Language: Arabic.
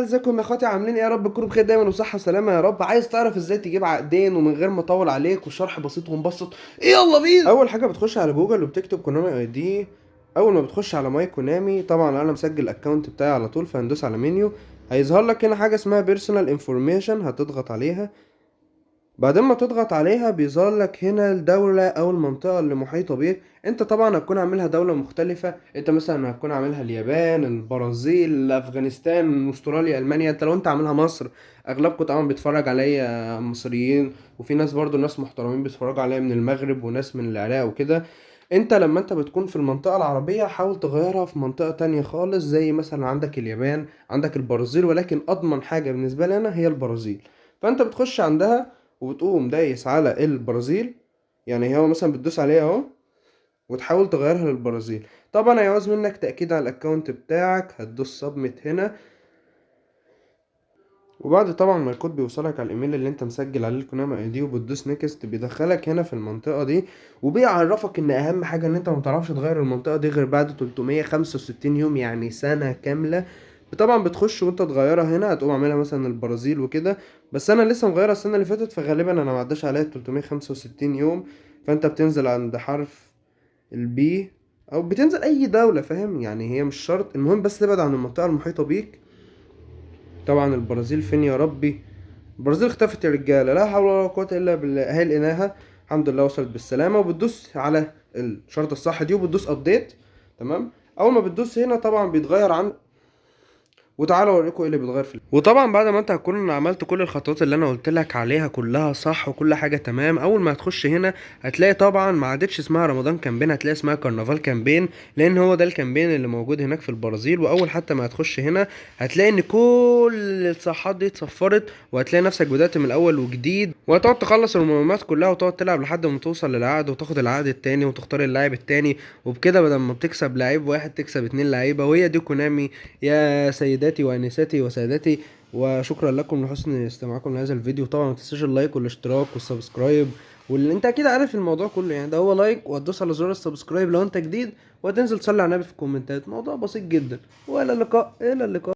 ازيكم يا اخواتي؟ عاملين ايه؟ يا رب تكونوا بخير دايما وصحه وسلامه يا رب. عايز تعرف ازاي تجيب عقدين ومن غير ما اطول عليك وشرح بسيط ومبسط؟ يلا بينا. اول حاجه بتخش على جوجل وبتكتب كونامي اي دي. اول ما بتخش على ماي كونامي، طبعا انا مسجل الاكونت بتاعي على طول، فهندوس على منيو. هيظهر لك هنا حاجه اسمها بيرسونال انفورميشن، هتضغط عليها. بعدين ما تضغط عليها بيظهر لك هنا الدولة أو المنطقة اللي محيطة بيك. انت طبعا هتكون عاملها دولة مختلفة، انت مثلا هتكون عاملها اليابان، البرازيل، أفغانستان، أستراليا، ألمانيا. انت لو انت عاملها مصر، أغلبكم طبعا بيتفرج عليا مصريين، وفي ناس برضو ناس محترمين بيتفرجوا عليا من المغرب وناس من العراق وكده. انت لما انت بتكون في المنطقة العربية حاول تغيرها في منطقة تانية خالص، زي مثلا عندك اليابان، عندك البرازيل، ولكن أضمن حاجة بالنسبة لي أنا هي البرازيل. فانت بتخش عندها وبتقوم دايس على البرازيل. يعني هو مثلا بتدوس عليها اهو وتحاول تغيرها للبرازيل. طبعا هيعوز منك تأكيد على الاكونت بتاعك، هتدوس سبميت هنا. وبعد طبعا ما الكود بيوصلك على الايميل اللي انت مسجل عليه الكوناما اي دي وبتدوس نيكست، بيدخلك هنا في المنطقه دي، وبيعرفك ان اهم حاجه ان انت ما تعرفش تغير المنطقه دي غير بعد 365 يوم، يعني سنه كامله. طبعا بتخش وانت تغيرها هنا، هتقوم عاملها مثلا البرازيل وكده. بس انا لسه مغيرها السنه اللي فاتت، فغالبا انا ما عداش عليها 365 يوم. فانت بتنزل عند حرف البي، او بتنزل اي دوله، فاهم يعني؟ هي مش شرط، المهم بس تبعد عن المنطقه المحيطه بيك. طبعا البرازيل فين يا ربي؟ البرازيل اختفت يا رجاله، لا حول ولا قوه الا بالله. اهي لقيناها، الحمد لله وصلت بالسلامه. وبتدوس على الشرطه الصح دي وبتدوس ابديت. تمام. اول ما بتدوس هنا طبعا بيتغير عن، وتعالى اوريكم ايه اللي بيتغير في. وطبعا بعد ما انت هتكون عملت كل الخطوات اللي انا قلت لك عليها كلها صح وكل حاجه تمام، اول ما هتخش هنا هتلاقي طبعا ما عادتش اسمها رمضان كامبين، هتلاقي اسمها كرنفال كامبين، لان هو ده الكامبين اللي موجود هناك في البرازيل. واول حتى ما هتخش هنا هتلاقي ان كل الصفحات دي اتصفرت، وهتلاقي نفسك بدأت من الاول وجديد، وهتقعد تخلص المهمات كلها وتقعد تلعب لحد ما توصل للعقد وتاخد العقد التاني وتختار اللاعب التاني. وبكده بدل ما بتكسب لعيب واحد تكسب 2 لعيبه. وهي دي كونامي يا سيداتي وانساتي وسادتي. وشكرا لكم لحسن استماعكم لهذا الفيديو. طبعا ما تنساش اللايك والاشتراك والسبسكرايب، واللي انت اكيد عارف الموضوع كله يعني. ده هو لايك وهتدوس على زرار السبسكرايب لو انت جديد، وهتنزل تصلي على النبي في الكومنتات. موضوع بسيط جدا. والى اللقاء، الى اللقاء.